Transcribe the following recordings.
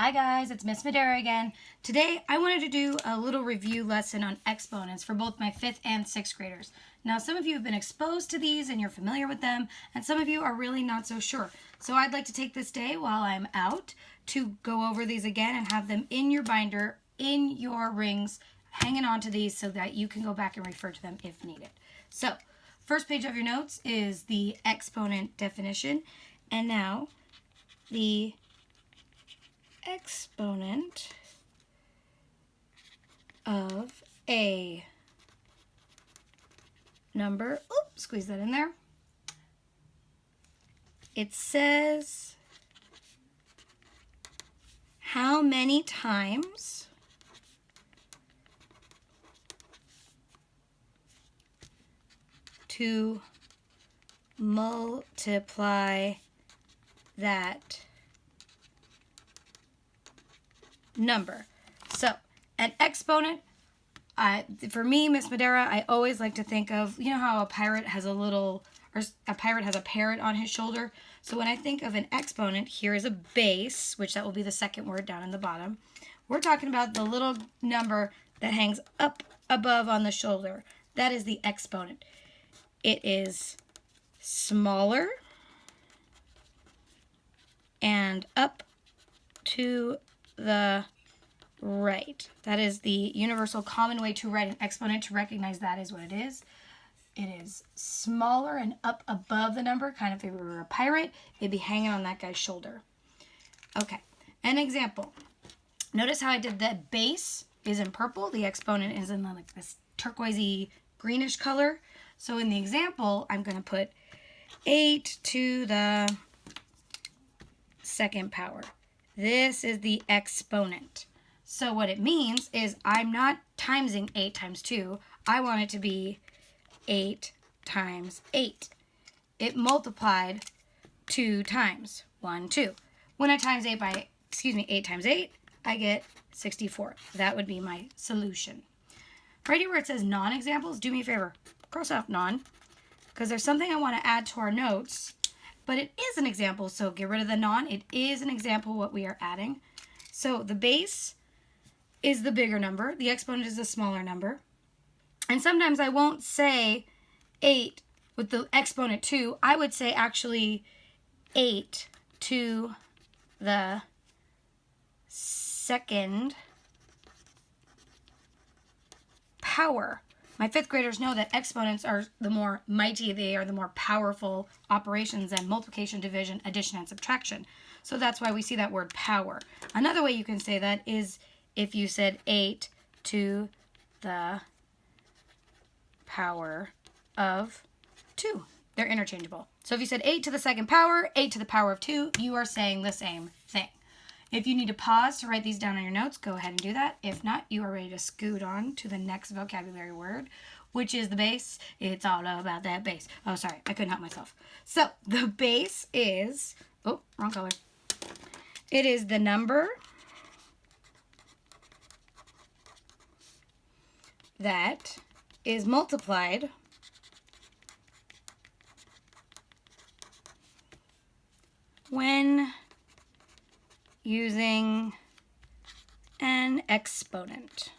Hi guys, it's Miss Madera again. Today I wanted to do a little review lesson on exponents for both my 5th and 6th graders. Now some of you have been exposed to these and you're familiar with them, and some of you are really not so sure. So I'd like to take this day while I'm out to go over these again and have them in your binder, in your rings, hanging on to these so that you can go back and refer to them if needed. So first page of your notes is the exponent definition, and now the exponent of a number, squeeze that in there. It says how many times to multiply that number. So an exponent, for me, Miss Madera, I always like to think of, you know how a pirate has a parrot on his shoulder. So when I think of an exponent, here is a base, which that will be the second word down in the bottom. We're talking about the little number that hangs up above on the shoulder. That is the exponent. It is smaller and up to the right. That is the universal common way to write an exponent. To recognize that is what it is. It is smaller and up above the number, kind of if we were a pirate, it'd be hanging on that guy's shoulder. Okay, an example. Notice how I did the base is in purple, the exponent is in like this turquoisey greenish color. So in the example, I'm going to put 8 to the second power. This is the exponent. So what it means is I'm not timesing 8 times 2. I want it to be 8 times 8. It multiplied 2 times. 1, 2. When I times 8 times 8, I get 64. That would be my solution. Right here where it says non-examples, do me a favor. Cross off non, because there's something I want to add to our notes, but it is an example, so get rid of the non. It is an example what we are adding. So the base is the bigger number. The exponent is the smaller number. And sometimes I won't say 8 with the exponent 2. I would say actually 8 to the second power. My 5th graders know that exponents are the more mighty, they are the more powerful operations than multiplication, division, addition, and subtraction. So that's why we see that word power. Another way you can say that is if you said 8 to the power of 2. They're interchangeable. So if you said 8 to the second power, 8 to the power of 2, you are saying the same thing. If you need to pause to write these down on your notes, go ahead and do that. If not, you are ready to scoot on to the next vocabulary word, which is the base. It's all about that base. Oh, sorry, I couldn't help myself. So the base is, wrong color. It is the number that is multiplied when using an exponent.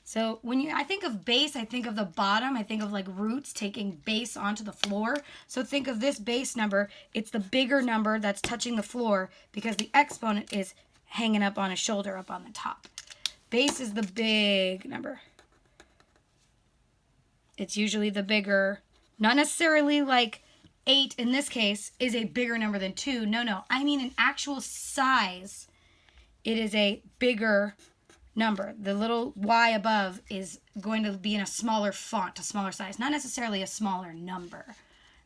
So when I think of base, I think of the bottom. I think of like roots taking base onto the floor. So think of this base number. It's the bigger number that's touching the floor because the exponent is hanging up on a shoulder up on the top. Base is the big number. It's usually the bigger, not necessarily like 8 in this case is a bigger number than 2. No. I mean in actual size, it is a bigger number. The little y above is going to be in a smaller font, a smaller size, not necessarily a smaller number.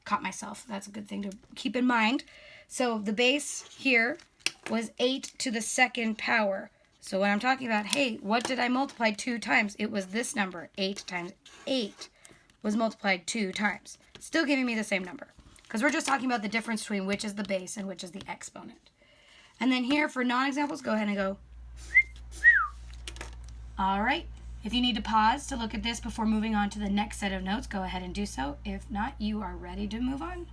Caught myself. That's a good thing to keep in mind. So the base here was 8 to the second power. So when I'm talking about, hey, what did I multiply 2 times? It was this number. 8 times 8 was multiplied 2 times. Still giving me the same number. Because we're just talking about the difference between which is the base and which is the exponent. And then here for non-examples, go ahead and go. All right. If you need to pause to look at this before moving on to the next set of notes, go ahead and do so. If not, you are ready to move on.